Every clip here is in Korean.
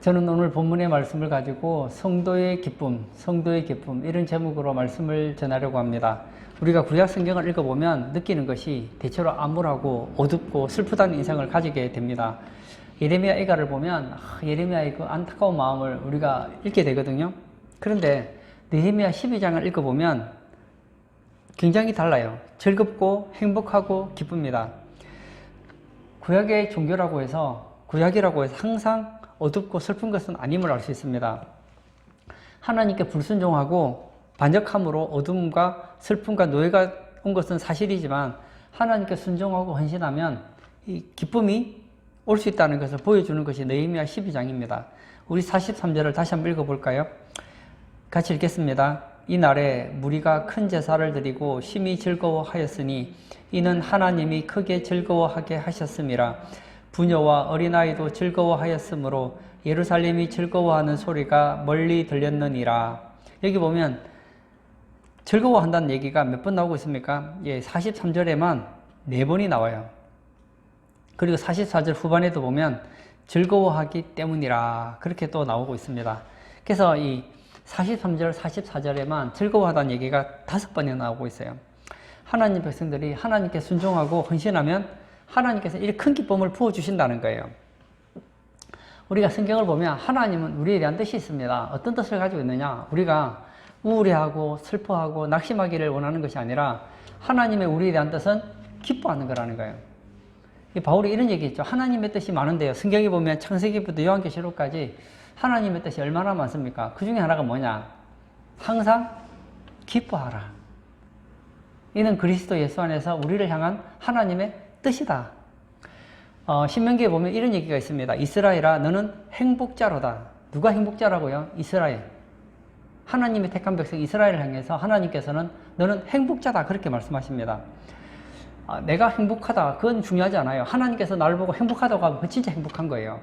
저는 오늘 본문의 말씀을 가지고 성도의 기쁨 이런 제목으로 말씀을 전하려고 합니다. 우리가 구약 성경을 읽어보면 느끼는 것이 대체로 암울하고 어둡고 슬프다는 인상을 가지게 됩니다. 예레미야 애가를 보면 예레미야의 그 안타까운 마음을 우리가 읽게 되거든요. 그런데 느헤미야 12장을 읽어보면 굉장히 달라요. 즐겁고 행복하고 기쁩니다. 구약의 종교라고 해서 구약이라고 해서 항상 어둡고 슬픈 것은 아님을 알 수 있습니다. 하나님께 불순종하고 반역함으로 어둠과 슬픔과 노예가 온 것은 사실이지만 하나님께 순종하고 헌신하면 이 기쁨이 올 수 있다는 것을 보여주는 것이 느헤미야 12장입니다. 우리 43절을 다시 한번 읽어볼까요? 같이 읽겠습니다. 이날에 무리가 큰 제사를 드리고 심히 즐거워하였으니 이는 하나님이 크게 즐거워하게 하셨음이라. 부녀와 어린아이도 즐거워하였으므로 예루살렘이 즐거워하는 소리가 멀리 들렸느니라. 여기 보면 즐거워한다는 얘기가 몇 번 나오고 있습니까? 43절에만 4번이 나와요. 그리고 44절 후반에도 보면 즐거워하기 때문이라 그렇게 또 나오고 있습니다. 그래서 이 43절, 44절에만 즐거워하다는 얘기가 5번이나 나오고 있어요. 하나님 백성들이 하나님께 순종하고 헌신하면 하나님께서 이렇게 큰 기쁨을 부어주신다는 거예요. 우리가 성경을 보면 하나님은 우리에 대한 뜻이 있습니다. 어떤 뜻을 가지고 있느냐? 우리가 우울해하고 슬퍼하고 낙심하기를 원하는 것이 아니라 하나님의 우리에 대한 뜻은 기뻐하는 거라는 거예요. 바울이 이런 얘기 했죠. 하나님의 뜻이 많은데요. 성경에 보면 창세기부터 요한계시록까지 하나님의 뜻이 얼마나 많습니까? 그 중에 하나가 뭐냐? 항상 기뻐하라. 이는 그리스도 예수 안에서 우리를 향한 하나님의 뜻이다. 신명기에 보면 이런 얘기가 있습니다. 이스라엘아 너는 행복자로다. 누가 행복자라고요? 이스라엘. 하나님의 택한 백성 이스라엘을 향해서 하나님께서는 너는 행복자다 그렇게 말씀하십니다. 내가 행복하다 그건 중요하지 않아요. 하나님께서 나를 보고 행복하다고 하면 진짜 행복한 거예요.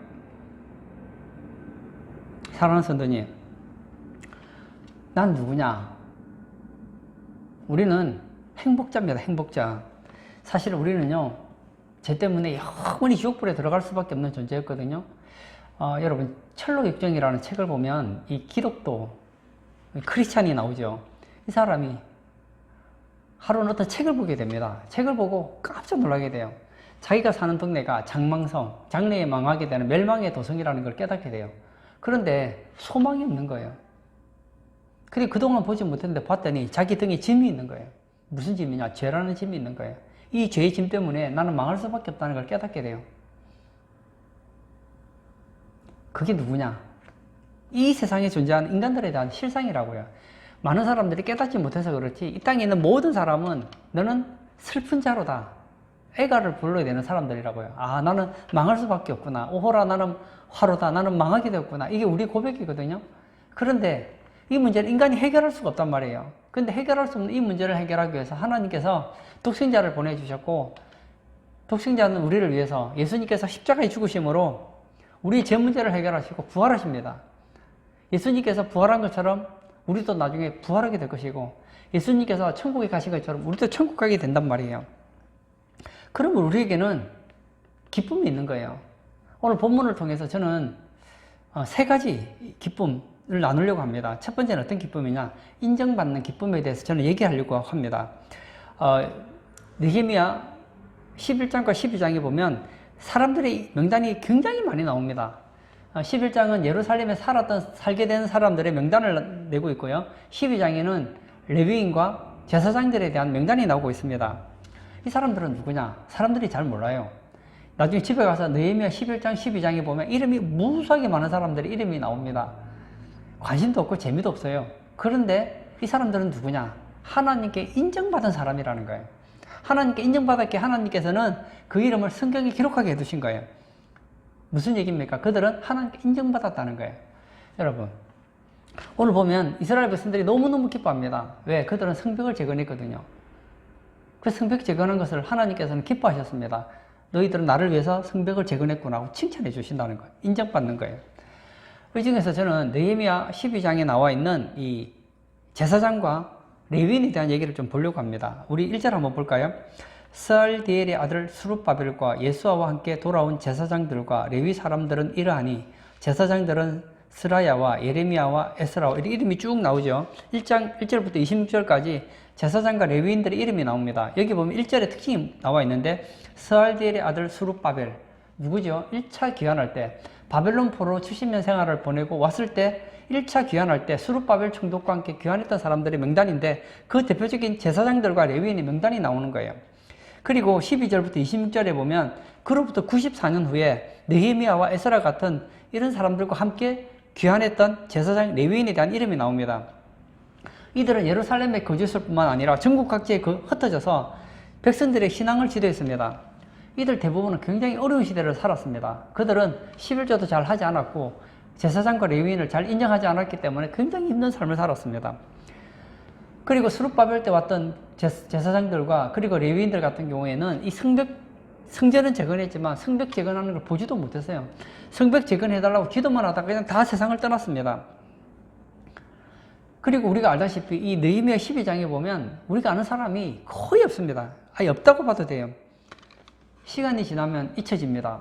사랑하는 성도님, 난 누구냐? 우리는 행복자입니다. 행복자. 사실 우리는요 죄 때문에 영원히 지옥불에 들어갈 수밖에 없는 존재였거든요. 여러분 철로역정이라는 책을 보면 이 기독도 크리스찬이 나오죠. 이 사람이 하루는 어떤 책을 보게 됩니다. 책을 보고 깜짝 놀라게 돼요. 자기가 사는 동네가 장망성, 장래에 망하게 되는 멸망의 도성이라는 걸 깨닫게 돼요. 그런데 소망이 없는 거예요. 그리고 그동안 보지 못했는데 봤더니 자기 등에 짐이 있는 거예요. 무슨 짐이냐? 죄라는 짐이 있는 거예요. 이 죄의 짐 때문에 나는 망할 수밖에 없다는 걸 깨닫게 돼요. 그게 누구냐? 이 세상에 존재하는 인간들에 대한 실상이라고요. 많은 사람들이 깨닫지 못해서 그렇지 이 땅에 있는 모든 사람은 너는 슬픈 자로다. 애가를 불러야 되는 사람들이라고요. 나는 망할 수밖에 없구나. 오호라 나는 화로다. 나는 망하게 되었구나. 이게 우리 고백이거든요. 그런데 이 문제를 인간이 해결할 수가 없단 말이에요. 근데 해결할 수 없는 이 문제를 해결하기 위해서 하나님께서 독생자를 보내주셨고 독생자는 우리를 위해서 예수님께서 십자가에 죽으심으로 우리 죄 문제를 해결하시고 부활하십니다. 예수님께서 부활한 것처럼 우리도 나중에 부활하게 될 것이고 예수님께서 천국에 가신 것처럼 우리도 천국 가게 된단 말이에요. 그러면 우리에게는 기쁨이 있는 거예요. 오늘 본문을 통해서 저는 3가지 기쁨을 나누려고 합니다. 첫 번째는 어떤 기쁨이냐? 인정받는 기쁨에 대해서 저는 얘기하려고 합니다. 느헤미야 11장과 12장에 보면 사람들의 명단이 굉장히 많이 나옵니다. 11장은 예루살렘에 살게 된 사람들의 명단을 내고 있고요. 12장에는 레위인과 제사장들에 대한 명단이 나오고 있습니다. 이 사람들은 누구냐? 사람들이 잘 몰라요. 나중에 집에 가서 느헤미야 11장, 12장에 보면 이름이 무수하게 많은 사람들의 이름이 나옵니다. 관심도 없고 재미도 없어요. 그런데 이 사람들은 누구냐? 하나님께 인정받은 사람이라는 거예요. 하나님께 인정받았기에 하나님께서는 그 이름을 성경에 기록하게 해두신 거예요. 무슨 얘기입니까? 그들은 하나님께 인정받았다는 거예요. 여러분, 오늘 보면 이스라엘 백성들이 너무너무 기뻐합니다. 왜? 그들은 성벽을 재건했거든요. 그 성벽 재건한 것을 하나님께서는 기뻐하셨습니다. 너희들은 나를 위해서 성벽을 재건했구나 하고 칭찬해 주신다는 거예요. 인정받는 거예요. 이 중에서 저는 느헤미야 12장에 나와 있는 이 제사장과 레위인에 대한 얘기를 좀 보려고 합니다. 우리 1절 한번 볼까요? 스알디엘의 아들 수룹바벨과 예수아와 함께 돌아온 제사장들과 레위 사람들은 이러하니 제사장들은 스라야와 예레미야와 에스라와 이렇게 이름이 쭉 나오죠. 1장 1절부터 26절까지 제사장과 레위인들의 이름이 나옵니다. 여기 보면 1절에 특징이 나와 있는데 스알디엘의 아들 수룹바벨 누구죠? 1차 귀환할 때 바벨론 포로 70년 생활을 보내고 왔을 때 1차 귀환할 때 수룹바벨 총독과 함께 귀환했던 사람들의 명단인데 그 대표적인 제사장들과 레위인의 명단이 나오는 거예요. 그리고 12절부터 26절에 보면 그로부터 94년 후에 느헤미야와 에스라 같은 이런 사람들과 함께 귀환했던 제사장 레위인에 대한 이름이 나옵니다. 이들은 예루살렘에 거주했을 뿐만 아니라 전국 각지에 흩어져서 백성들의 신앙을 지도했습니다. 이들 대부분은 굉장히 어려운 시대를 살았습니다. 그들은 11조도 잘 하지 않았고 제사장과 레위인을 잘 인정하지 않았기 때문에 굉장히 힘든 삶을 살았습니다. 그리고 수룹바벨 때 왔던 제사장들과 그리고 레위인들 같은 경우에는 이 성전은 재건했지만 성벽 재건하는 걸 보지도 못했어요. 성벽 재건해달라고 기도만 하다가 그냥 다 세상을 떠났습니다. 그리고 우리가 알다시피 이 느헤미야 12장에 보면 우리가 아는 사람이 거의 없습니다. 아예 없다고 봐도 돼요. 시간이 지나면 잊혀집니다.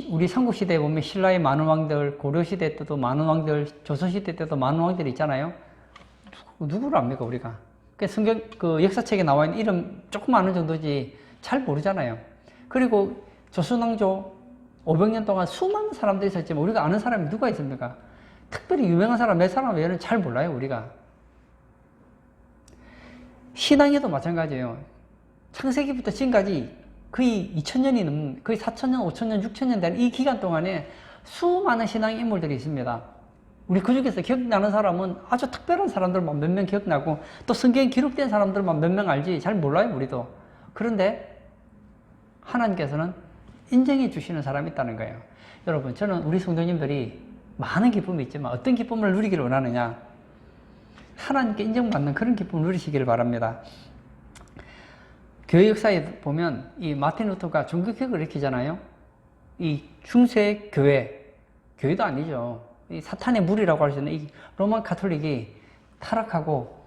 우리 삼국시대에 보면 신라의 많은 왕들, 고려시대 때도 많은 왕들, 조선시대 때도 많은 왕들이 있잖아요. 누구를 압니까, 우리가? 성경, 역사책에 나와 있는 이름 조금 아는 정도지 잘 모르잖아요. 그리고 조선왕조 500년 동안 수많은 사람들이 있었지만 우리가 아는 사람이 누가 있습니까? 특별히 유명한 사람, 몇 사람 외에는 잘 몰라요, 우리가. 신앙에도 마찬가지예요. 창세기부터 지금까지 거의 2000년이 넘는, 거의 4000년, 5000년, 6000년 된 이 기간 동안에 수많은 신앙 인물들이 있습니다. 우리 그 중에서 기억나는 사람은 아주 특별한 사람들만 몇 명 기억나고 또 성경에 기록된 사람들만 몇 명 알지 잘 몰라요, 우리도. 그런데 하나님께서는 인정해 주시는 사람이 있다는 거예요. 여러분, 저는 우리 성도님들이 많은 기쁨이 있지만 어떤 기쁨을 누리기를 원하느냐? 하나님께 인정받는 그런 기쁨을 누리시기를 바랍니다. 교회 역사에 보면 이 마틴 루터가 종교개혁을 일으키잖아요. 이 중세 교회도 아니죠. 이 사탄의 무리라고 할 수 있는 이 로만 카톨릭이 타락하고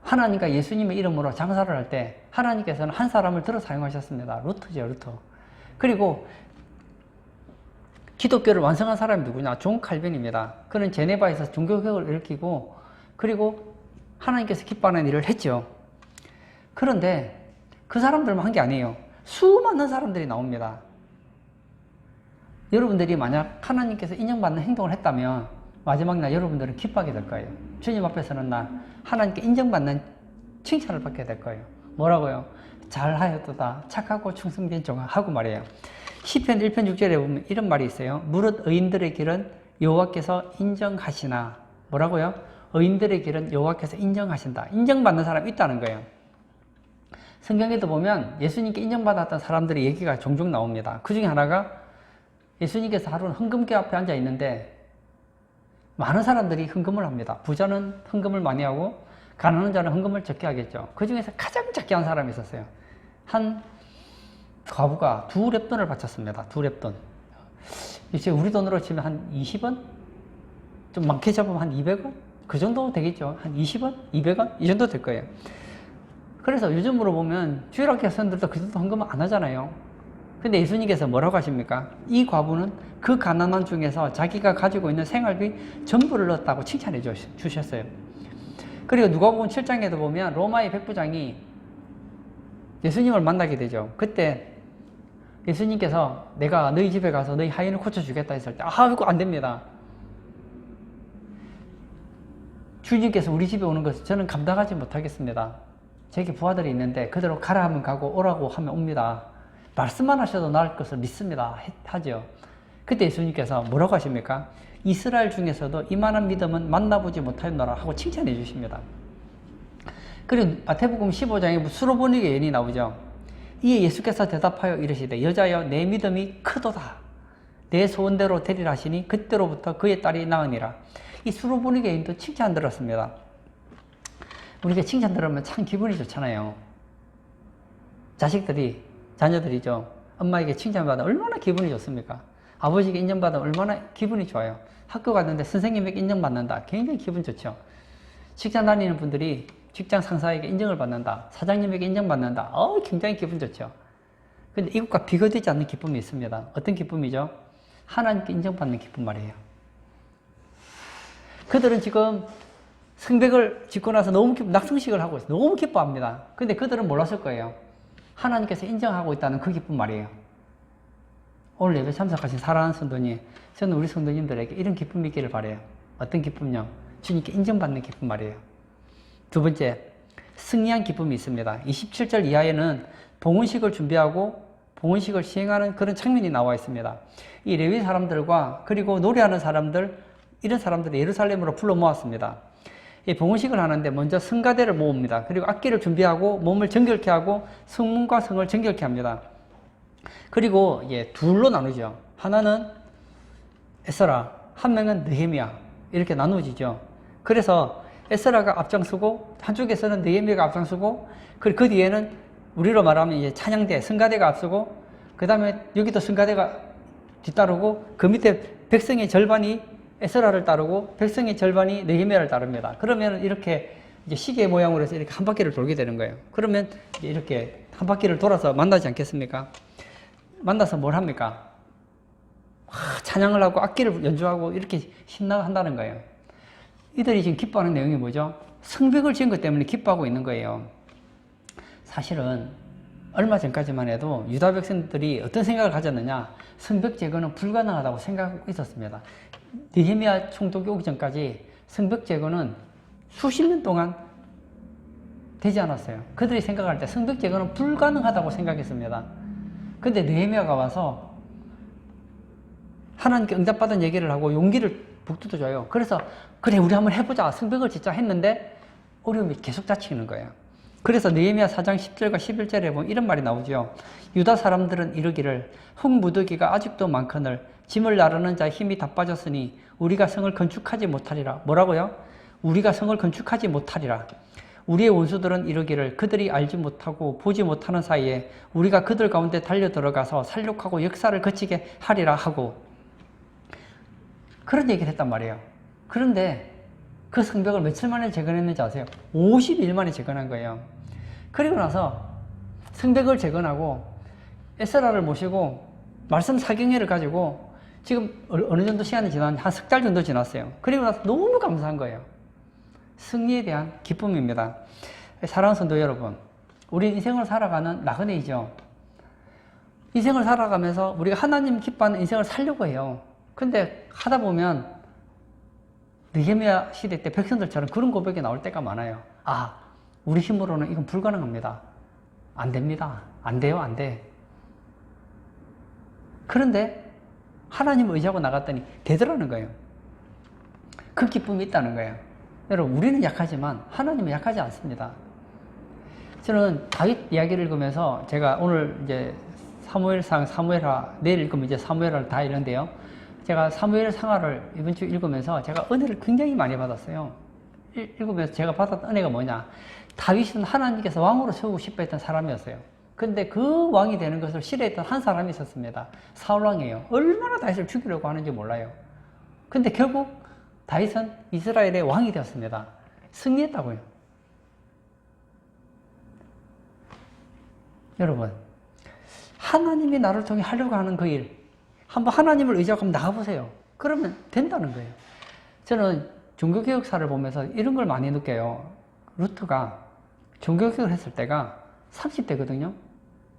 하나님과 예수님의 이름으로 장사를 할 때 하나님께서는 한 사람을 들어 사용하셨습니다. 루터죠, 루터. 그리고 기독교를 완성한 사람이 누구냐? 존 칼빈입니다. 그는 제네바에서 종교개혁을 일으키고 그리고 하나님께서 기뻐하는 일을 했죠. 그런데 그 사람들만 한 게 아니에요. 수많은 사람들이 나옵니다. 여러분들이 만약 하나님께서 인정받는 행동을 했다면 마지막 날 여러분들은 기뻐하게 될 거예요. 주님 앞에서는 나 하나님께 인정받는 칭찬을 받게 될 거예요. 뭐라고요? 잘하였도다 착하고 충성된 종아 하고 말이에요. 시편 1편 6절에 보면 이런 말이 있어요. 무릇 의인들의 길은 여호와께서 인정하시나. 뭐라고요? 의인들의 길은 여호와께서 인정하신다. 인정받는 사람이 있다는 거예요. 성경에도 보면 예수님께 인정받았던 사람들의 얘기가 종종 나옵니다. 그 중에 하나가 예수님께서 하루는 헌금기 앞에 앉아 있는데 많은 사람들이 헌금을 합니다. 부자는 헌금을 많이 하고 가난한 자는 헌금을 적게 하겠죠. 그 중에서 가장 작게 한 사람이 있었어요. 한 과부가 2렙돈을 바쳤습니다. 2렙돈. 이제 우리 돈으로 치면 한 20원? 좀 많게 잡으면 한 200원? 그 정도 되겠죠. 한 20원? 200원? 이 정도 될 거예요. 그래서 요즘으로 보면 주일학교 학생들도 그 정도 헌금을 안 하잖아요. 근데 예수님께서 뭐라고 하십니까? 이 과부는 그 가난한 중에서 자기가 가지고 있는 생활비 전부를 넣었다고 칭찬해 주셨어요. 그리고 누가복음 7장에도 보면 로마의 백부장이 예수님을 만나게 되죠. 그때 예수님께서 내가 너희 집에 가서 너희 하인을 고쳐주겠다 했을 때 이거 안 됩니다. 주님께서 우리 집에 오는 것을 저는 감당하지 못하겠습니다. 제게 부하들이 있는데 그대로 가라 하면 가고 오라고 하면 옵니다. 말씀만 하셔도 나을 것을 믿습니다. 하죠. 그때 예수님께서 뭐라고 하십니까? 이스라엘 중에서도 이만한 믿음은 만나보지 못하였노라 하고 칭찬해 주십니다. 그리고 마태복음 15장에 수로보니게 여인이 나오죠. 이에 예수께서 대답하여 이르시되 여자여 내 믿음이 크도다. 내 소원대로 되리라 하시니 그때로부터 그의 딸이 나으니라. 이 수로보니게 여인도 칭찬 들었습니다. 우리가 칭찬 들으면 참 기분이 좋잖아요. 자녀들이죠. 엄마에게 칭찬받아 얼마나 기분이 좋습니까? 아버지에게 인정받아 얼마나 기분이 좋아요. 학교 갔는데 선생님에게 인정받는다. 굉장히 기분 좋죠. 직장 다니는 분들이 직장 상사에게 인정을 받는다. 사장님에게 인정받는다. 굉장히 기분 좋죠. 근데 이것과 비교되지 않는 기쁨이 있습니다. 어떤 기쁨이죠? 하나님께 인정받는 기쁨 말이에요. 그들은 지금 성벽을 짓고 나서 너무 낙성식을 하고 있어요. 너무 기뻐합니다. 근데 그들은 몰랐을 거예요. 하나님께서 인정하고 있다는 그 기쁨 말이에요. 오늘 예배 참석하신 사랑하는 성도님, 저는 우리 성도님들에게 이런 기쁨이 있기를 바라요. 어떤 기쁨요? 주님께 인정받는 기쁨 말이에요. 두 번째, 승리한 기쁨이 있습니다. 27절 이하에는 봉헌식을 준비하고 봉헌식을 시행하는 그런 장면이 나와 있습니다. 이 레위 사람들과 그리고 노래하는 사람들, 이런 사람들을 예루살렘으로 불러 모았습니다. 이 봉헌식을 하는데 먼저 성가대를 모읍니다. 그리고 악기를 준비하고 몸을 정결케 하고 성문과 성을 정결케 합니다. 그리고 둘로 나누죠. 하나는 에스라, 한 명은 느헤미야, 이렇게 나누어지죠. 그래서 에스라가 앞장서고 한쪽에서는 느헤미야가 앞장서고 그 뒤에는 우리로 말하면 이제 찬양대, 성가대가 앞서고 그 다음에 여기도 성가대가 뒤따르고 그 밑에 백성의 절반이 에스라를 따르고 백성의 절반이 느헤미야를 따릅니다. 그러면 이렇게 이제 시계 모양으로 해서 이렇게 한 바퀴를 돌게 되는 거예요. 그러면 이제 이렇게 한 바퀴를 돌아서 만나지 않겠습니까? 만나서 뭘 합니까? 찬양을 하고 악기를 연주하고 이렇게 신나게 한다는 거예요. 이들이 지금 기뻐하는 내용이 뭐죠? 성벽을 지은 것 때문에 기뻐하고 있는 거예요. 사실은 얼마 전까지만 해도 유다 백성들이 어떤 생각을 가졌느냐? 성벽 제거는 불가능하다고 생각하고 있었습니다. 느헤미야 총독이 오기 전까지 성벽 제거는 수십 년 동안 되지 않았어요. 그들이 생각할 때 성벽 제거는 불가능하다고 생각했습니다. 근데 느헤미야가 와서 하나님께 응답받은 얘기를 하고 용기를 북돋워줘요. 그래서 그래 우리 한번 해보자, 성벽을 짓자 했는데 어려움이 계속 닥치는 거예요. 그래서 느헤미야 4장 10절과 11절에 보면 이런 말이 나오죠. 유다 사람들은 이르기를 흙무더기가 아직도 많거늘 짐을 나르는 자의 힘이 다 빠졌으니 우리가 성을 건축하지 못하리라. 뭐라고요? 우리가 성을 건축하지 못하리라. 우리의 원수들은 이르기를 그들이 알지 못하고 보지 못하는 사이에 우리가 그들 가운데 달려 들어가서 살육하고 역사를 거치게 하리라 하고 그런 얘기를 했단 말이에요. 그런데 그 성벽을 며칠 만에 재건했는지 아세요? 50일 만에 재건한 거예요. 그리고 나서 성벽을 재건하고 에스라를 모시고 말씀 사경회를 가지고 지금 어느 정도 시간이 지났는지 한 석 달 정도 지났어요. 그리고 나서 너무 감사한 거예요. 승리에 대한 기쁨입니다. 사랑하는 성도 여러분, 우리 인생을 살아가는 나그네이죠. 인생을 살아가면서 우리가 하나님 기뻐하는 인생을 살려고 해요. 근데 하다 보면 느헤미야 시대 때 백성들처럼 그런 고백이 나올 때가 많아요. 아, 우리 힘으로는 이건 불가능합니다. 안 됩니다. 안 돼요, 안 돼. 그런데 하나님을 의지하고 나갔더니 되더라는 거예요. 그 기쁨이 있다는 거예요. 여러분, 우리는 약하지만 하나님은 약하지 않습니다. 저는 다윗 이야기를 읽으면서 제가 오늘 이제 사무엘상, 사무엘하, 내일 읽으면 이제 사무엘하를 다 읽는데요. 제가 사무엘 상하를 이번 주 읽으면서 제가 은혜를 굉장히 많이 받았어요. 읽으면서 제가 받았던 은혜가 뭐냐? 다윗은 하나님께서 왕으로 세우고 싶어 했던 사람이었어요. 근데 그 왕이 되는 것을 싫어했던 한 사람이 있었습니다. 사울왕이에요. 얼마나 다윗을 죽이려고 하는지 몰라요. 근데 결국 다윗은 이스라엘의 왕이 되었습니다. 승리했다고요. 여러분, 하나님이 나를 통해 하려고 하는 그 일, 한번 하나님을 의지하고 한번 나가보세요. 그러면 된다는 거예요. 저는 종교개혁사를 보면서 이런 걸 많이 느껴요. 루터가 종교개혁을 했을 때가 30대거든요.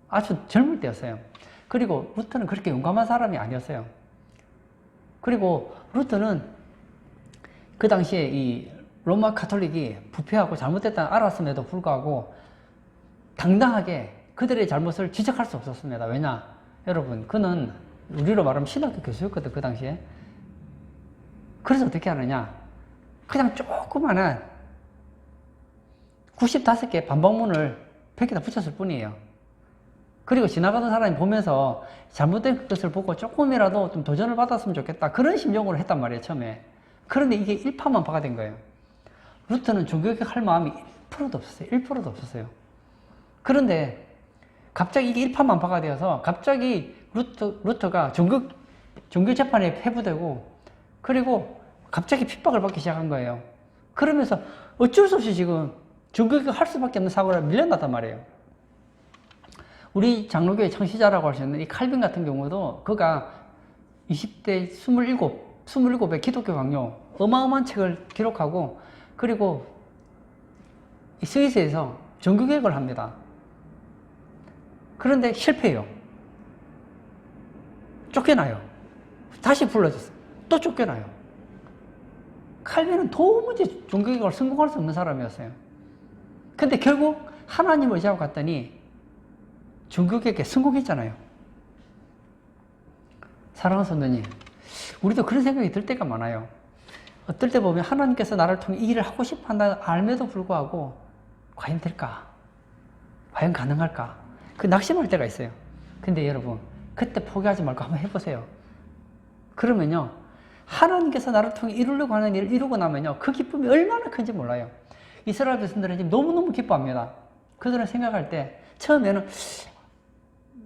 아주 젊을 때였어요. 그리고 루터는 그렇게 용감한 사람이 아니었어요. 그리고 루터는 그 당시에 이 로마 카톨릭이 부패하고 잘못됐다는 알았음에도 불구하고 당당하게 그들의 잘못을 지적할 수 없었습니다. 왜냐? 여러분, 그는 우리로 말하면 신학교 교수였거든, 그 당시에. 그래서 어떻게 하느냐? 그냥 조그마한 95개 반박문을 벽에다 붙였을 뿐이에요. 그리고 지나가던 사람이 보면서 잘못된 것을 보고 조금이라도 좀 도전을 받았으면 좋겠다. 그런 심정으로 했단 말이에요, 처음에. 그런데 이게 일파만파가 된 거예요. 루터는 종교개혁 할 마음이 1%도 없었어요. 1%도 없었어요. 그런데 갑자기 이게 일파만파가 되어서 갑자기 루터가 종교재판에 회부되고 그리고 갑자기 핍박을 받기 시작한 거예요. 그러면서 어쩔 수 없이 지금 종교개혁 할 수밖에 없는 사고를 밀려났단 말이에요. 우리 장로교의 창시자라고 할 수 있는 이 칼빈 같은 경우도 그가 20대 27의 기독교 강요 어마어마한 책을 기록하고 그리고 이 스위스에서 정규교육을 합니다. 그런데 실패해요. 쫓겨나요. 다시 불러줬어요. 또 쫓겨나요. 칼빈은 도무지 종교개혁을 성공할 수 없는 사람이었어요. 근데 결국 하나님을 의지하고 갔더니 종교개혁에 성공했잖아요. 사랑하는 성도님, 우리도 그런 생각이 들 때가 많아요. 어떨 때 보면 하나님께서 나를 통해 이 일을 하고 싶어 한다는 알매도 불구하고 과연 될까? 과연 가능할까? 그 낙심할 때가 있어요. 근데 여러분, 그때 포기하지 말고 한번 해보세요. 그러면요, 하나님께서 나를 통해 이루려고 하는 일을 이루고 나면요, 그 기쁨이 얼마나 큰지 몰라요. 이스라엘 백성들은 지금 너무너무 기뻐합니다. 그들은 생각할 때 처음에는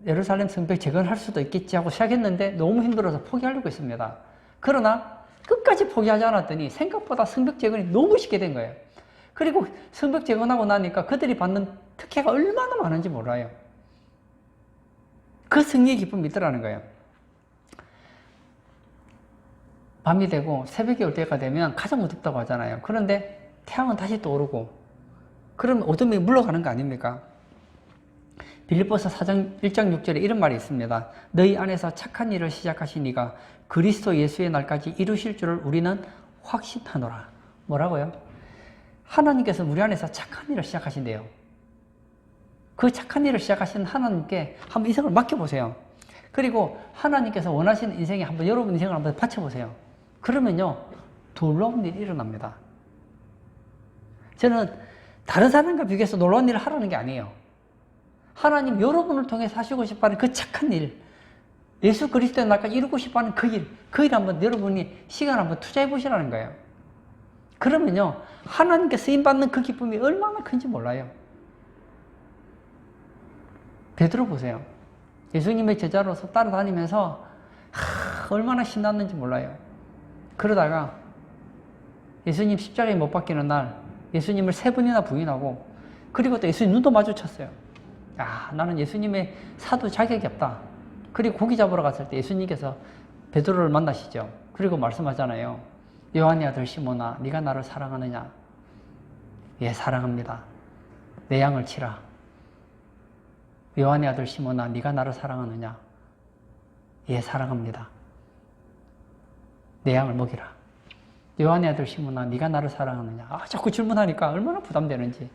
예루살렘 성벽 재건할 수도 있겠지 하고 시작했는데 너무 힘들어서 포기하려고 했습니다. 그러나 끝까지 포기하지 않았더니 생각보다 성벽 재건이 너무 쉽게 된 거예요. 그리고 성벽 재건하고 나니까 그들이 받는 특혜가 얼마나 많은지 몰라요. 그 승리의 기쁨이 있더라는 거예요. 밤이 되고 새벽이 올 때가 되면 가장 어둡다고 하잖아요. 그런데 태양은 다시 또 오르고 그러면 어둠이 물러가는 거 아닙니까? 빌립보서 4장 1장 6절에 이런 말이 있습니다. 너희 안에서 착한 일을 시작하신 이가 그리스도 예수의 날까지 이루실 줄을 우리는 확신하노라. 뭐라고요? 하나님께서 우리 안에서 착한 일을 시작하신대요. 그 착한 일을 시작하신 하나님께 한번 인생을 맡겨보세요. 그리고 하나님께서 원하시는 인생에 한번 여러분 인생을 한번 바쳐보세요. 그러면요, 놀라운 일이 일어납니다. 저는 다른 사람과 비교해서 놀라운 일을 하라는 게 아니에요. 하나님 여러분을 통해 사시고 싶어하는 그 착한 일, 예수 그리스도의 날까지 이루고 싶어하는 그 일 한번 여러분이 시간 한번 투자해 보시라는 거예요. 그러면요, 하나님께 쓰임받는 그 기쁨이 얼마나 큰지 몰라요. 베드로 보세요. 예수님의 제자로서 따라다니면서 얼마나 신났는지 몰라요. 그러다가 예수님 십자가에 못 박히는 날 예수님을 3번이나 부인하고 그리고 또 예수님 눈도 마주쳤어요. 나는 예수님의 사도 자격이 없다. 그리고 고기 잡으러 갔을 때 예수님께서 베드로를 만나시죠. 그리고 말씀하잖아요. 요한의 아들 시몬아, 네가 나를 사랑하느냐? 예, 사랑합니다. 내 양을 치라. 요한의 아들 시몬아, 네가 나를 사랑하느냐? 예, 사랑합니다. 내 양을 먹이라. 요한의 아들 시몬아, 네가 나를 사랑하느냐? 자꾸 질문하니까 얼마나 부담되는지.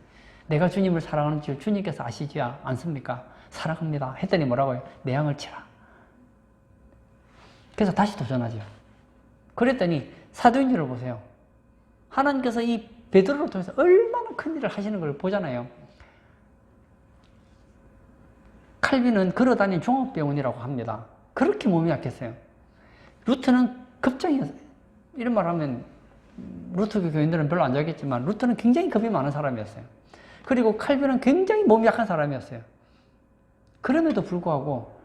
내가 주님을 사랑하는 줄 주님께서 아시지 않습니까? 사랑합니다. 했더니 뭐라고요? 내 양을 치라. 그래서 다시 도전하죠. 그랬더니 사도행전을 보세요. 하나님께서 이 베드로를 통해서 얼마나 큰 일을 하시는 걸 보잖아요. 칼빈은 걸어다닌 종합병원이라고 합니다. 그렇게 몸이 약했어요. 루터는 급장이었어요. 이런 말 하면 루터교 교인들은 별로 안 좋아하겠지만 루터는 굉장히 겁이 많은 사람이었어요. 그리고 칼빈은 굉장히 몸이 약한 사람이었어요. 그럼에도 불구하고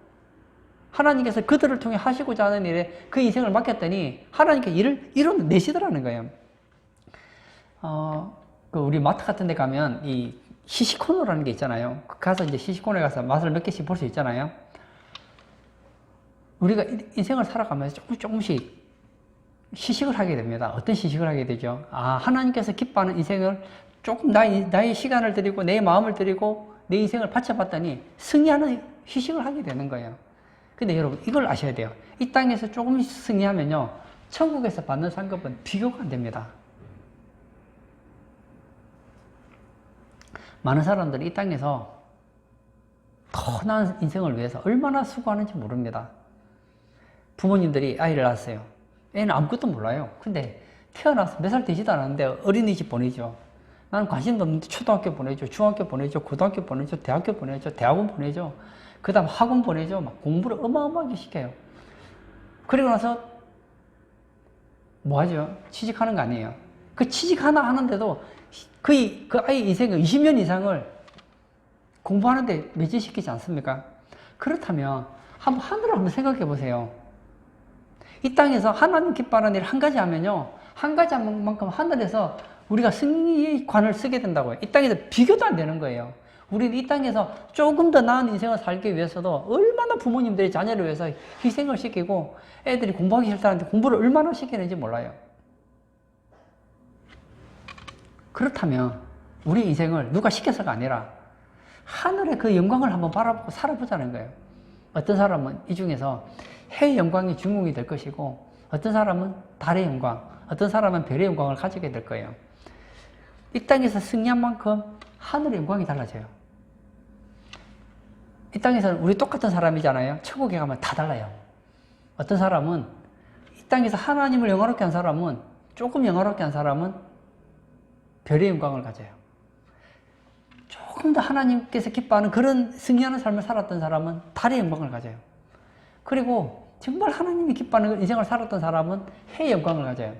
하나님께서 그들을 통해 하시고자 하는 일에 그 인생을 맡겼더니 하나님께 일을 이뤄내시더라는 거예요. 우리 마트 같은 데 가면 이 시식코너라는 게 있잖아요. 가서 이제 시식코너에 가서 맛을 몇 개씩 볼 수 있잖아요. 우리가 인생을 살아가면서 조금씩 시식을 하게 됩니다. 어떤 시식을 하게 되죠? 하나님께서 기뻐하는 인생을 조금 나의 시간을 드리고 내 마음을 드리고 내 인생을 바쳐봤더니 승리하는 시식을 하게 되는 거예요. 근데 여러분 이걸 아셔야 돼요. 이 땅에서 조금씩 승리하면요, 천국에서 받는 상급은 비교가 안 됩니다. 많은 사람들이 이 땅에서 더 나은 인생을 위해서 얼마나 수고하는지 모릅니다. 부모님들이 아이를 낳았어요. 애는 아무것도 몰라요. 근데 태어나서 몇 살 되지도 않았는데 어린이집 보내죠. 나는 관심도 없는데 초등학교 보내죠. 중학교 보내죠. 고등학교 보내죠. 대학교 보내죠. 대학원 보내죠. 그 다음 학원 보내죠. 막 공부를 어마어마하게 시켜요. 그리고 나서 뭐 하죠? 취직하는 거 아니에요. 그 취직 하나 하는데도 그 아이 인생의 20년 이상을 공부하는데 매진시키지 않습니까? 그렇다면 하늘을 한번 생각해 보세요. 이 땅에서 하나님 기뻐하는 일 한 가지 하면요, 한 가지 한 만큼 하늘에서 우리가 승리의 관을 쓰게 된다고요. 이 땅에서 비교도 안 되는 거예요. 우리는 이 땅에서 조금 더 나은 인생을 살기 위해서도 얼마나 부모님들이 자녀를 위해서 희생을 시키고 애들이 공부하기 싫다는데 공부를 얼마나 시키는지 몰라요. 그렇다면 우리 인생을 누가 시켜서가 아니라 하늘의 그 영광을 한번 바라보고 살아보자는 거예요. 어떤 사람은 이 중에서 해의 영광이 주인공이 될 것이고 어떤 사람은 달의 영광, 어떤 사람은 별의 영광을 가지게 될 거예요. 이 땅에서 승리한 만큼 하늘의 영광이 달라져요. 이 땅에서는 우리 똑같은 사람이잖아요. 천국에 가면 다 달라요. 어떤 사람은 이 땅에서 하나님을 영화롭게 한 사람은, 조금 영화롭게 한 사람은 별의 영광을 가져요. 조금 더 하나님께서 기뻐하는 그런 승리하는 삶을 살았던 사람은 달의 영광을 가져요. 그리고 정말 하나님이 기뻐하는 인생을 살았던 사람은 해의 영광을 가져요.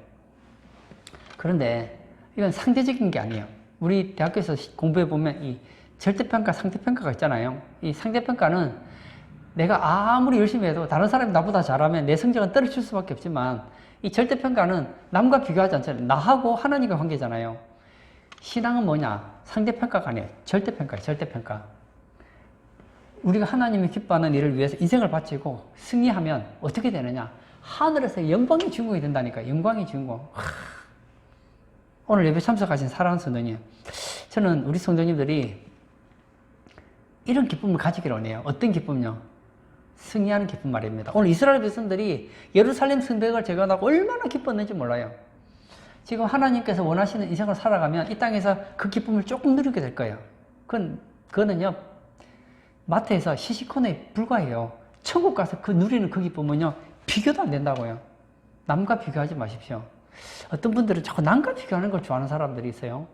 그런데 이건 상대적인 게 아니에요. 우리 대학교에서 공부해 보면 이 절대평가, 상대평가가 있잖아요. 이 상대평가는 내가 아무리 열심히 해도 다른 사람이 나보다 잘하면 내 성적은 떨어질 수밖에 없지만 이 절대평가는 남과 비교하지 않잖아요. 나하고 하나님과 관계잖아요. 신앙은 뭐냐? 상대평가가 아니에요. 절대평가예요. 절대평가. 우리가 하나님이 기뻐하는 일을 위해서 인생을 바치고 승리하면 어떻게 되느냐? 하늘에서 영광의 주인공이 된다니까요. 영광의 주인공. 오늘 예배 참석하신 사랑하는 성도님, 저는 우리 성도님들이 이런 기쁨을 가지기를 원해요. 어떤 기쁨요? 승리하는 기쁨 말입니다. 오늘 이스라엘 백성들이 예루살렘 성벽을 재건하고 얼마나 기뻤는지 몰라요. 지금 하나님께서 원하시는 인생을 살아가면 이 땅에서 그 기쁨을 조금 누리게 될 거예요. 그거는요, 마태에서 시시콜에 불과해요. 천국 가서 그 누리는 그 기쁨은요, 비교도 안 된다고요. 남과 비교하지 마십시오. 어떤 분들은 자꾸 남과 비교하는 걸 좋아하는 사람들이 있어요.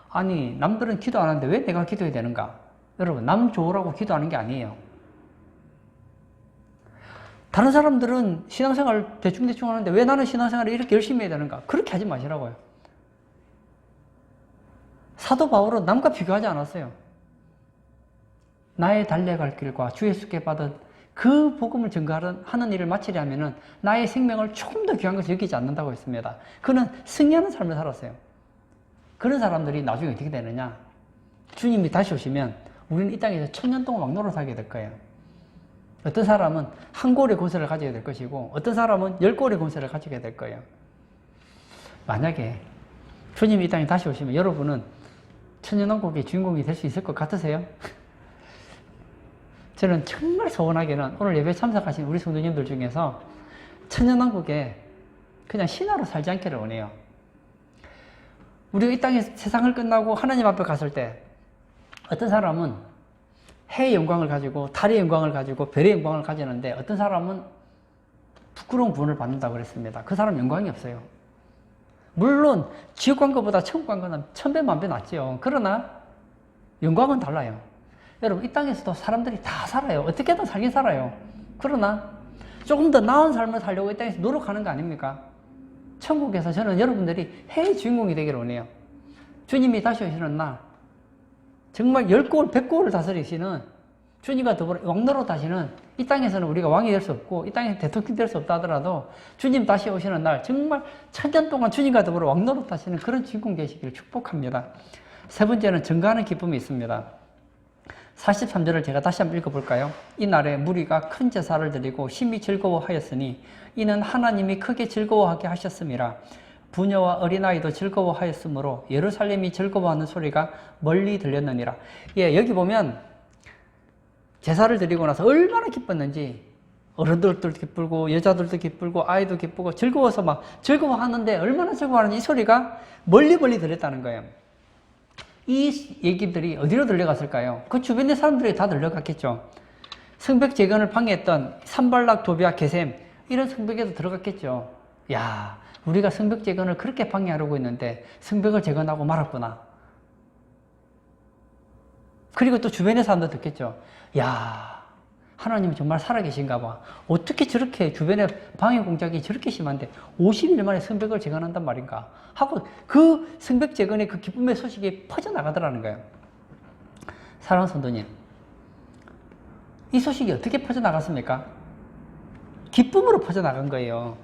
아니, 남들은 기도 안 하는데 왜 내가 기도해야 되는가? 여러분, 남 좋으라고 기도하는 게 아니에요. 다른 사람들은 신앙생활 대충대충 하는데 왜 나는 신앙생활을 이렇게 열심히 해야 되는가? 그렇게 하지 마시라고요. 사도 바울은 남과 비교하지 않았어요. 나의 달려갈 길과 주 예수께 받은 그 복음을 증거하는 일을 마치려 하면은 나의 생명을 조금 더 귀한 것을 여기지 않는다고 했습니다. 그는 승리하는 삶을 살았어요. 그런 사람들이 나중에 어떻게 되느냐? 주님이 다시 오시면 우리는 이 땅에서 1000년 동안 왕노로 살게 될 거예요. 어떤 사람은 한 골의 권세를 가지게 될 것이고 어떤 사람은 10골의 권세를 가지게 될 거예요. 만약에 주님이 이 땅에 다시 오시면 여러분은 천년왕국의 주인공이 될 수 있을 것 같으세요? 저는 정말 소원하게는 오늘 예배 참석하신 우리 성도님들 중에서 천년왕국에 그냥 신하로 살지 않기를 원해요. 우리가 이 땅에 세상을 끝나고 하나님 앞에 갔을 때 어떤 사람은 해의 영광을 가지고 달의 영광을 가지고 별의 영광을 가지는데 어떤 사람은 부끄러운 구원을 받는다고 그랬습니다. 그 사람 영광이 없어요. 물론 지옥 간 것보다 천국 간 거는 1000배 만배 낫죠. 그러나 영광은 달라요. 여러분, 이 땅에서도 사람들이 다 살아요. 어떻게든 살긴 살아요. 그러나 조금 더 나은 삶을 살려고 이 땅에서 노력하는 거 아닙니까? 천국에서 저는 여러분들이 해의 주인공이 되기를 원해요. 주님이 다시 오시는 날 정말 10골, 100골을 다스리시는 주님과 더불어 왕노로 다시는 이 땅에서는 우리가 왕이 될 수 없고 이 땅에서 대통령이 될 수 없다 하더라도 주님 다시 오시는 날 정말 1000년 동안 주님과 더불어 왕노로 다시는 그런 주인공 되시기를 축복합니다. 세 번째는 증거하는 기쁨이 있습니다. 43절을 제가 다시 한번 읽어볼까요? 이날에 무리가 큰 제사를 드리고 심히 즐거워하였으니 이는 하나님이 크게 즐거워하게 하셨음이라. 부녀와 어린아이도 즐거워하였으므로 예루살렘이 즐거워하는 소리가 멀리 들렸느니라. 예, 여기 보면 제사를 드리고 나서 얼마나 기뻤는지 어른들도 기쁘고 여자들도 기쁘고 아이도 기쁘고 즐거워서 막 즐거워하는데 얼마나 즐거워하는지 이 소리가 멀리 들렸다는 거예요. 이 얘기들이 어디로 들려갔을까요? 그 주변의 사람들이 다 들려갔겠죠. 성벽 재건을 방해했던 산발락, 도비아, 게셈 이런 성벽에도 들어갔겠죠. 야, 우리가 성벽 재건을 그렇게 방해하려고 했는데 성벽을 재건하고 말았구나. 그리고 또 주변의 사람도 듣겠죠. 야, 하나님이 정말 살아계신가 봐. 어떻게 저렇게 주변에 방해 공작이 저렇게 심한데 50일 만에 성벽을 재건한단 말인가 하고 그 성벽 재건의 그 기쁨의 소식이 퍼져나가더라는 거예요. 사랑하는 성도님, 이 소식이 어떻게 퍼져나갔습니까? 기쁨으로 퍼져나간 거예요.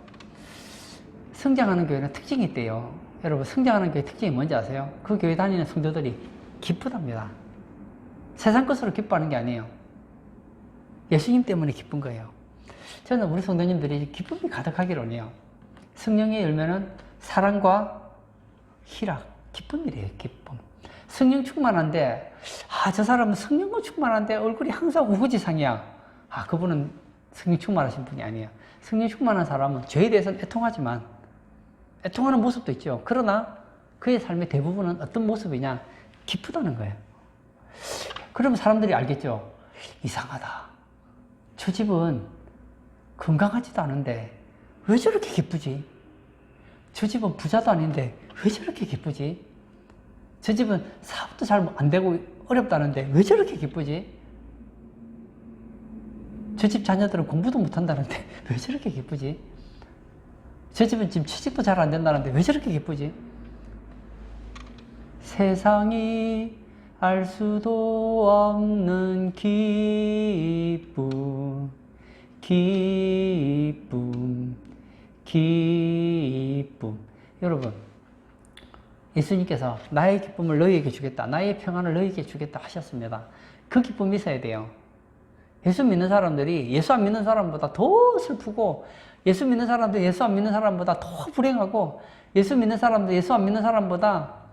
성장하는 교회는 특징이 있대요. 여러분, 성장하는 교회 특징이 뭔지 아세요? 그 교회 다니는 성도들이 기쁘답니다. 세상 것으로 기뻐하는 게 아니에요. 예수님 때문에 기쁜 거예요. 저는 우리 성도님들이 기쁨이 가득하기를 원해요. 성령의 열매는 사랑과 희락, 기쁨이래요. 기쁨. 성령 충만한데 저 사람은 성령과 충만한데 얼굴이 항상 우거지상이야. 그분은 성령 충만하신 분이 아니에요. 성령 충만한 사람은 죄에 대해서는 애통하지만 애통하는 모습도 있죠. 그러나 그의 삶의 대부분은 어떤 모습이냐? 기쁘다는 거예요. 그러면 사람들이 알겠죠. 이상하다. 저 집은 건강하지도 않은데 왜 저렇게 기쁘지? 저 집은 부자도 아닌데 왜 저렇게 기쁘지? 저 집은 사업도 잘 안 되고 어렵다는데 왜 저렇게 기쁘지? 저 집 자녀들은 공부도 못 한다는데 왜 저렇게 기쁘지? 저 집은 지금 취직도 잘 안 된다는데 왜 저렇게 기쁘지? 세상이 알 수도 없는 기쁨, 기쁨, 기쁨. 여러분, 예수님께서 나의 기쁨을 너희에게 주겠다, 나의 평안을 너희에게 주겠다 하셨습니다. 그 기쁨이 있어야 돼요. 예수 믿는 사람들이 예수 안 믿는 사람보다 더 슬프고, 예수 믿는 사람들 예수 안 믿는 사람보다 더 불행하고, 예수 믿는 사람들 예수 안 믿는 사람보다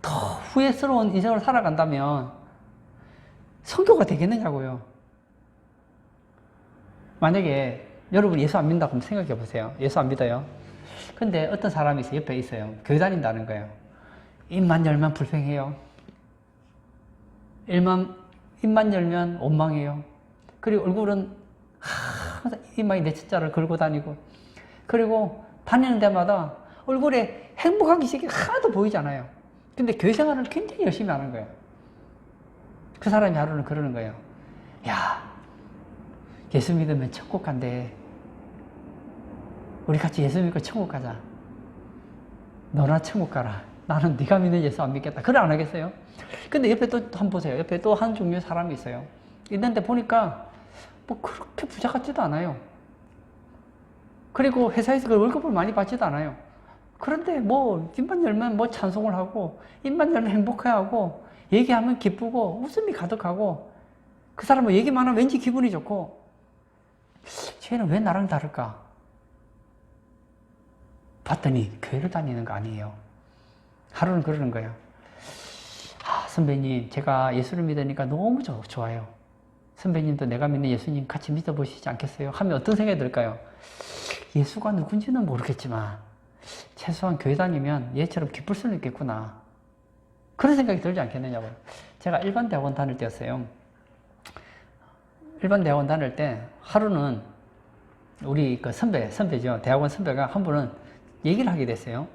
더 후회스러운 인생을 살아간다면 선교가 되겠느냐고요. 만약에 여러분 예수 안 믿는다고 생각해 보세요. 예수 안 믿어요. 근데 어떤 사람이 옆에 있어요. 교회 다닌다는 거예요. 입만 열면 불평해요. 입만 열면 원망해요. 그리고 얼굴은 항상 입만이 내 숫자를 걸고 다니고, 그리고 다니는 데마다 얼굴에 행복한 기색이 하나도 보이지 않아요. 근데 교회 생활을 굉장히 열심히 하는 거예요. 그 사람이 하루는 그러는 거예요. 야, 예수 믿으면 천국 간대. 우리 같이 예수 믿고 천국 가자. 너나 천국 가라. 나는 네가 믿는 예수 안 믿겠다. 그래 안 하겠어요? 근데 옆에 또 한번 보세요. 옆에 또 한 종류의 사람이 있어요. 있는데 보니까 뭐 그렇게 부자 같지도 않아요. 그리고 회사에서 그 월급을 많이 받지도 않아요. 그런데 뭐 입만 열면 뭐 찬송을 하고, 입만 열면 행복해하고, 얘기하면 기쁘고 웃음이 가득하고, 그 사람은 얘기만 하면 왠지 기분이 좋고, 쟤는 왜 나랑 다를까? 봤더니 교회를 다니는 거 아니에요. 하루는 그러는 거예요. 선배님, 제가 예수를 믿으니까 너무 좋아요. 선배님도 내가 믿는 예수님 같이 믿어보시지 않겠어요? 하면 어떤 생각이 들까요? 예수가 누군지는 모르겠지만 최소한 교회 다니면 얘처럼 기쁠 수는 있겠구나. 그런 생각이 들지 않겠느냐고요. 제가 일반 대학원 다닐 때였어요. 일반 대학원 다닐 때 하루는 우리 그 선배죠. 대학원 선배가 한 분은 얘기를 하게 됐어요.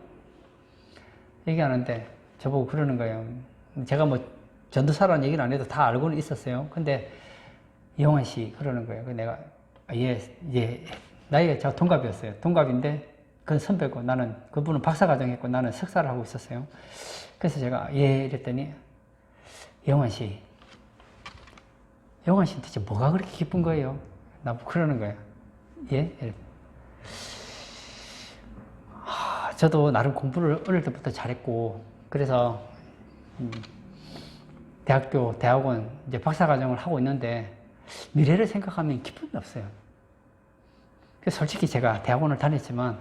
얘기하는데 저보고 그러는 거예요. 제가 뭐 전도사라는 얘기를 안 해도 다 알고는 있었어요. 근데 영환 씨 그러는 거예요. 내가 나이가 제가 동갑이었어요. 동갑인데 그건 선배고 나는 그분은 박사과정 했고 나는 석사를 하고 있었어요. 그래서 제가 이랬더니 영환 씨는 대체 뭐가 그렇게 기쁜 거예요? 나보고 그러는 거예요. 예? 저도 나름 공부를 어릴 때부터 잘했고, 그래서 대학원 이제 박사과정을 하고 있는데 미래를 생각하면 기쁨이 없어요. 그래서 솔직히 제가 대학원을 다녔지만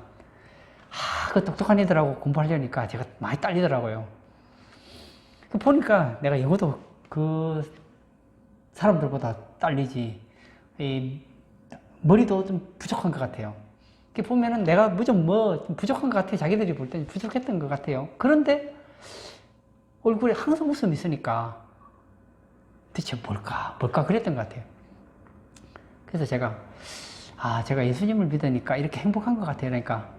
그 똑똑한 애들하고 공부하려니까 제가 많이 딸리더라고요. 보니까 내가 영어도 그 사람들보다 딸리지, 머리도 좀 부족한 것 같아요. 보면은 내가 좀 부족한 것 같아. 자기들이 볼 때는 부족했던 것 같아요. 그런데 얼굴에 항상 웃음이 있으니까 대체 뭘까 그랬던 것 같아요. 그래서 제가 예수님을 믿으니까 이렇게 행복한 것 같아요. 그러니까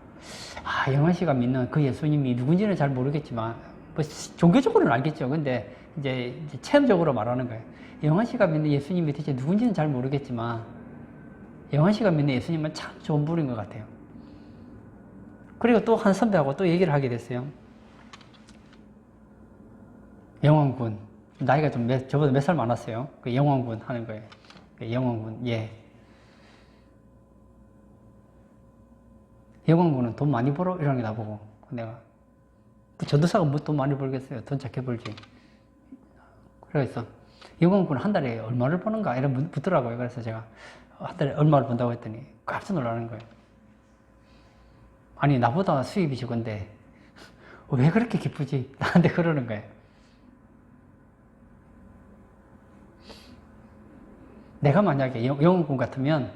영환 씨가 믿는 그 예수님이 누군지는 잘 모르겠지만 뭐 종교적으로는 알겠죠. 근데 이제 체험적으로 말하는 거예요. 영환 씨가 믿는 예수님이 대체 누군지는 잘 모르겠지만 영환 씨가 믿는 예수님은 참 좋은 분인 것 같아요. 그리고 또 한 선배하고 또 얘기를 하게 됐어요. 영환군, 나이가 좀 저보다 몇 살 많았어요. 그 영환군 하는 거예요. 영환군, 예. 영환군은 돈 많이 벌어? 이러는 게 나보고. 내가 전도사가 뭐 돈 많이 벌겠어요? 돈 작게 벌지. 그래서 영원군 한 달에 얼마를 버는가 이런 묻더라고요. 그래서 제가 한 달에 얼마를 번다고 했더니 깜짝 놀라는 거예요. 아니 나보다 수입이 적은데 왜 그렇게 기쁘지? 나한테 그러는 거예요. 내가 만약에 영원군 같으면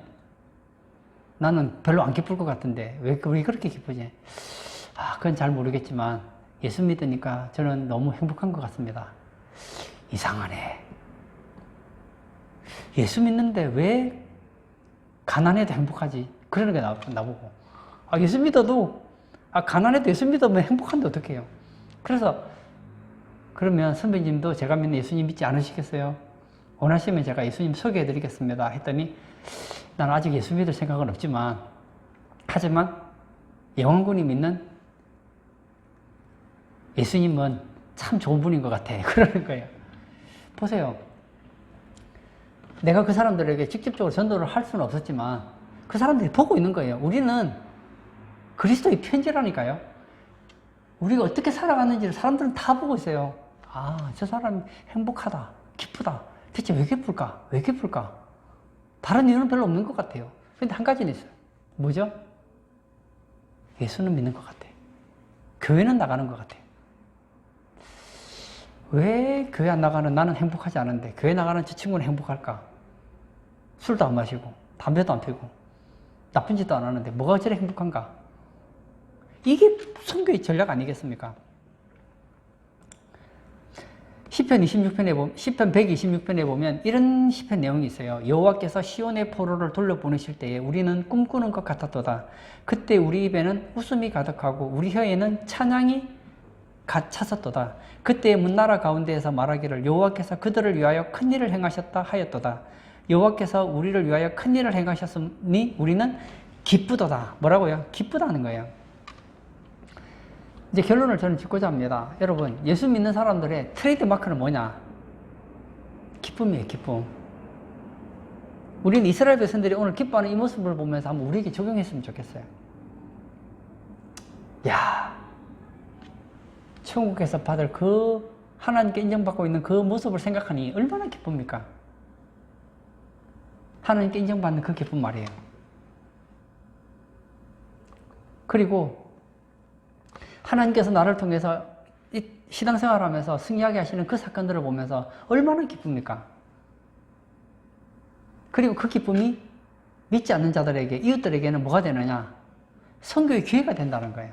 나는 별로 안 기쁠 것 같은데 왜 그렇게 기쁘지? 그건 잘 모르겠지만 예수 믿으니까 저는 너무 행복한 것 같습니다. 이상하네. 예수 믿는데 왜 가난해도 행복하지? 그러는 게 나보고. 예수 믿어도, 가난해도 예수 믿으면 행복한데 어떡해요? 그래서, 그러면 선배님도 제가 믿는 예수님 믿지 않으시겠어요? 원하시면 제가 예수님 소개해 드리겠습니다. 했더니, 난 아직 예수 믿을 생각은 없지만, 하지만, 영원군이 믿는 예수님은 참 좋은 분인 것 같아. 그러는 거예요. 보세요. 내가 그 사람들에게 직접적으로 전도를 할 수는 없었지만 그 사람들이 보고 있는 거예요. 우리는 그리스도의 편지라니까요. 우리가 어떻게 살아가는지를 사람들은 다 보고 있어요. 저 사람이 행복하다, 기쁘다. 대체 왜 기쁠까? 왜 기쁠까? 다른 이유는 별로 없는 것 같아요. 근데 한 가지는 있어요. 뭐죠? 예수는 믿는 것 같아. 교회는 나가는 것 같아요. 왜 교회 안 나가는 나는 행복하지 않은데 교회 나가는 저 친구는 행복할까? 술도 안 마시고 담배도 안 피고 나쁜 짓도 안 하는데 뭐가 저래 행복한가? 이게 선교의 전략 아니겠습니까? 시편 126편에 보면 이런 시편 내용이 있어요. 여호와께서 시온의 포로를 돌려보내실 때에 우리는 꿈꾸는 것 같았도다. 그때 우리 입에는 웃음이 가득하고 우리 혀에는 찬양이 찼었도다. 그때 문나라 가운데에서 말하기를 여호와께서 그들을 위하여 큰 일을 행하셨다 하였도다. 여호와께서 우리를 위하여 큰 일을 행하셨으니 우리는 기쁘도다. 뭐라고요? 기쁘다는 거예요. 이제 결론을 저는 짓고자 합니다. 여러분, 예수 믿는 사람들의 트레이드 마크는 뭐냐? 기쁨이에요, 기쁨. 우리는 이스라엘 백성들이 오늘 기뻐하는 이 모습을 보면서 한번 우리에게 적용했으면 좋겠어요. 천국에서 받을 그 하나님께 인정받고 있는 그 모습을 생각하니 얼마나 기쁩니까? 하나님께 인정받는 그 기쁨 말이에요. 그리고 하나님께서 나를 통해서 이 신앙생활하면서 승리하게 하시는 그 사건들을 보면서 얼마나 기쁩니까? 그리고 그 기쁨이 믿지 않는 자들에게, 이웃들에게는 뭐가 되느냐? 선교의 기회가 된다는 거예요.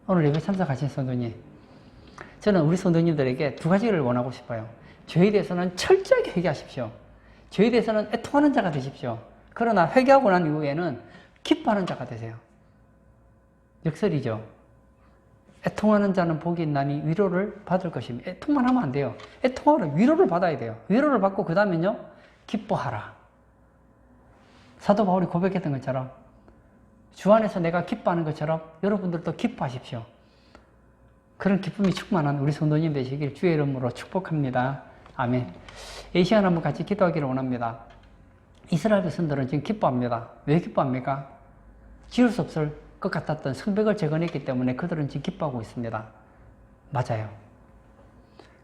오늘 예배 참석하신 성도님, 저는 우리 성도님들에게 두 가지를 원하고 싶어요. 죄에 대해서는 철저하게 회개하십시오. 죄에 대해서는 애통하는 자가 되십시오. 그러나 회개하고 난 이후에는 기뻐하는 자가 되세요. 역설이죠. 애통하는 자는 복이 있나니 위로를 받을 것입니다. 애통만 하면 안 돼요. 애통하면 위로를 받아야 돼요. 위로를 받고 그 다음엔요, 기뻐하라. 사도 바울이 고백했던 것처럼 주 안에서 내가 기뻐하는 것처럼 여러분들도 기뻐하십시오. 그런 기쁨이 충만한 우리 성도님 되시길 주의 이름으로 축복합니다. 아멘. 이 시간 한번 같이 기도하기를 원합니다. 이스라엘 백성들은 지금 기뻐합니다. 왜 기뻐합니까? 지을 수 없을 것 같았던 성벽을 재건했기 때문에 그들은 지금 기뻐하고 있습니다. 맞아요.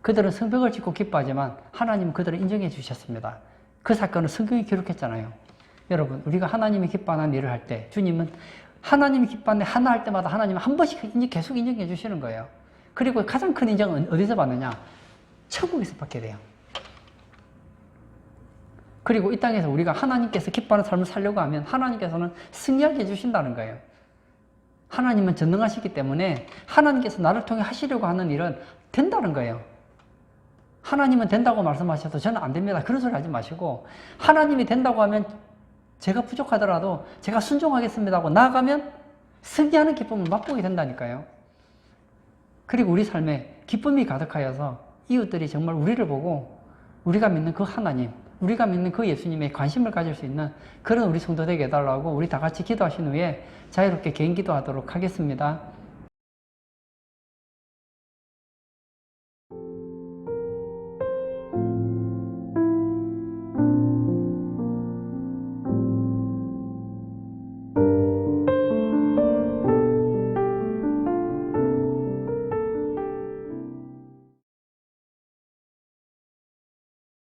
그들은 성벽을 짓고 기뻐하지만 하나님은 그들을 인정해 주셨습니다. 그 사건을 성경에 기록했잖아요. 여러분, 우리가 하나님이 기뻐하는 일을 할 때 주님은 하나님이 기뻐하는 하나 할 때마다 하나님은 한 번씩 계속 인정해 주시는 거예요. 그리고 가장 큰 인정은 어디서 받느냐? 천국에서 받게 돼요. 그리고 이 땅에서 우리가 하나님께서 기뻐하는 삶을 살려고 하면 하나님께서는 승리하게 해주신다는 거예요. 하나님은 전능하시기 때문에 하나님께서 나를 통해 하시려고 하는 일은 된다는 거예요. 하나님은 된다고 말씀하셔도 저는 안 됩니다. 그런 소리 하지 마시고 하나님이 된다고 하면 제가 부족하더라도 제가 순종하겠습니다 하고 나아가면 승리하는 기쁨을 맛보게 된다니까요. 그리고 우리 삶에 기쁨이 가득하여서 이웃들이 정말 우리를 보고 우리가 믿는 그 하나님, 우리가 믿는 그 예수님에 관심을 가질 수 있는 그런 우리 성도 되게 해달라고 우리 다 같이 기도하신 후에 자유롭게 개인 기도하도록 하겠습니다.